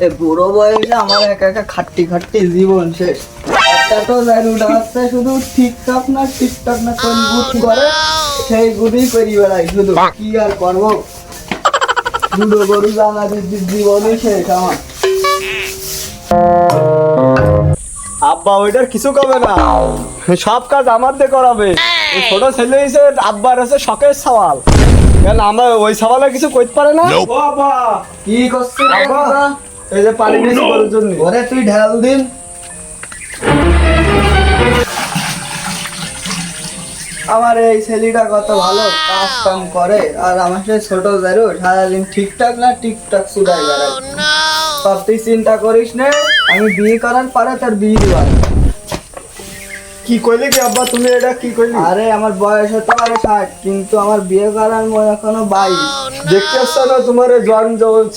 এ বুড়ো বয়সে আমার একা একা খাট্টি খাট্টি জীবন শেষ। একটা তো জারুটা আছে শুধু টিকটক না কোন গুড করে সেই গুডই করি বেড়াই শুধু। কি আর করবো, বুড়ো গরু জানাদের জীবনই শেষ আমার। আব্বা ওইটার কিছু কবে না, সব কাজ আমার দিয়ে করাবে। ওই ছোট ছেলে হিসে আব্বার হচ্ছে শখের সওয়াল, কেন আমরা ওই সওয়ালে কিছু করতে পারে না। ও আব্বা কি করছিস আব্বা? বাবা? এই যে পানি নিয়েছি গরুর জন্য। ওরে তুই ঢাল দিন। আমার এই ছেলেটা কত ভালো কাজ কাম করে, আর আমার সেই ছোট জারু সারাদিন ঠিকঠাক না টিকটক সুদাই বেড়ায়। সব তুই চিন্তা করিস না, আমি বিয়ে করার পরে তার বিয়ে দিবা। কি কইলে কি আব্বা তুমি, এটা কি কইলি? আরে আমার বয়স হতে পারে 60, কিন্তু আমার বিয়ে করার মনে এখনো 22। দেখতে আসছো না তোমার জন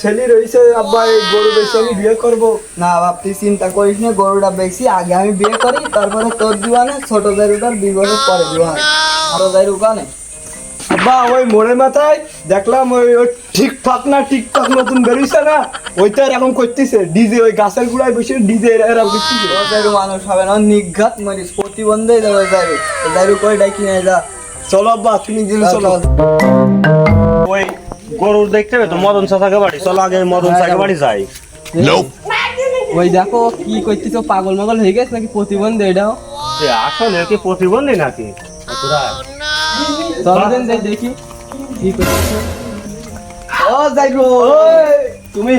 ছেলে রয়েছে, আব্বা এই গরু বেশি আমি বিয়ে করবো। না বাপ তুই চিন্তা করিস না, গরুটা বেশি আগে আমি বিয়ে করি, তারপরে তোর দিবানে, ছোট জারুটার 2 বছর পরে দিবানে। ছোট জারু কানে আব্বা ওই মোড়ের মাথায় দেখলাম ওই ঠিকঠাক না টিকটক নতুন বেরিয়েছে না, ওইটা এরকম করতেছে ডিজে, ওই গাছের গুড়ায় বসে ডিজে এরকম করতেছে। জারু মানুষ হবে না, নিঘাত মরিস প্রতিবন্ধে দেবে জারু। জারু করে ডাকি নিয়ে যা। চলো আব্বা তুমি দিন চলো। ওই গরুর দেখতে হবে তো মদন চাচাকে বাড়ি, চলো আগে মদন চাচাকে বাড়ি যাই। ওই দেখো কি করতেছ, পাগল মাগল হয়ে গেছে নাকি প্রতিবন্ধী এটাও? আসলে কি প্রতিবন্ধী নাকি তোরা? চলো দিন যাই দেখি কি করতেছ। ও জাইরো তুমি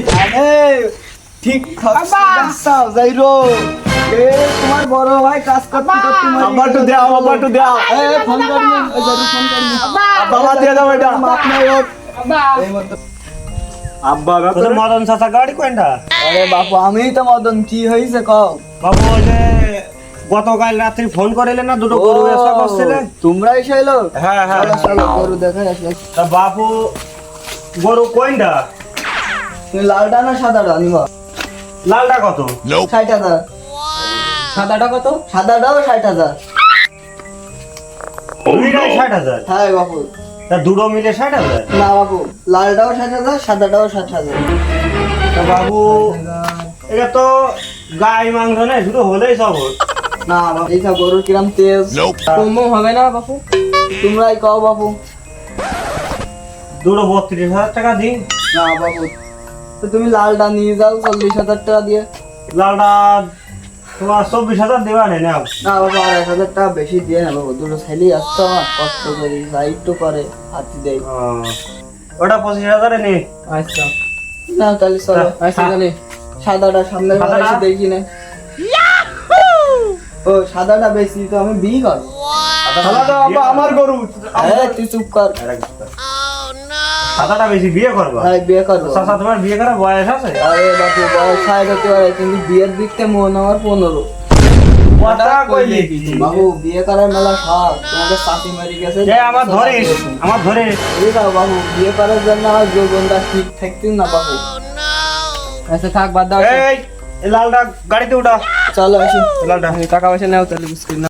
ঠিক থাকছাও জাইরো। এ তোমার বড় ভাই কাজ করতে করতে আব্বা একটু দাও, আব্বা একটু দাও। এ ফোন করবি, জাইরো ফোন করবি। বাবা দিয়ে দাও এটা। বাপ নাই ওর। এই মতো। আব্বা তোদের মদন চাচা গাড়ি কোনটা? আরে বাপু আমি তো মদন, কি হয়েছে কও? বাবু ওই যে গতকাল রাত্রি ফোন করিলে না, দুটো গরু এসে বসছিলে। তোমরা এসে এলো? হ্যাঁ হ্যাঁ। চলো চলো গরু দেখাই আসলে। তা বাপু গরু কোনটা? তুমি লালটা না সাদাটা নিবা? লালটা কত? 60,000। সাদাটা কত? সাদাটাও 60,000। দুইটাই 60,000। হ্যাঁ বাপু। তা দুটো মিলে 60,000? না বাপু, লালটাও 60,000, সাদাটাও 60,000। তা বাবু এটা তো গাই মাংস নেই, শুধু হলেই সব হয়। না বাপু, এইসব গরুর কিরাম তেজ কম হবে না বাপু? তোমরাই কও বাপু। দুটো 32,000 টাকা দিন। না বাপু, তো তুমি লালটা নিয়ে যাও 40,000 টাকা দিয়ে। লালটা তোমার 24,000 দেওয়া নেই না? না বাবু, আর 1,000 টাকা বেশি দিয়ে না বাবু, দুটো ছেলে আসতো আমার, কষ্ট করি সাইডও করে হাতি দেয়। ওটা 25,000 নে। আচ্ছা না তাহলে চলো। আচ্ছা তাহলে সাদাটা সামনে সাদাটা? বেশি দেখি না। ও সাদাটা বেশি তো আমি বিয়ে করবো। সাদাটা আব্বা আমার গরু। তুই চুপ কর। সাদাটা বেশি বিয়ে করবা? হ্যাঁ বিয়ে করবো। চাচা তোমার বিয়ে করার বয়স আছে? আরে বাপু বয়স 60 হতে পারে, কিন্তু বিয়ের দিকতে মন আমার 15। কথা কইলি কি? বাবু বিয়ে করার মেলা শখ, তোমাকে চাকরি মারি গেছে। আমার ধরিস, আমার ধরে। এই দাও বাবু, বিয়ে করার জন্য আমার যৌবনটা ঠিক থাকতেন না বাবু। আচ্ছা থাক বাদ দাও। এই লালটা গাড়িতে উঠা। চলো আসি, লালটা টাকা পয়সা নাও তাহলে বিস্কুট।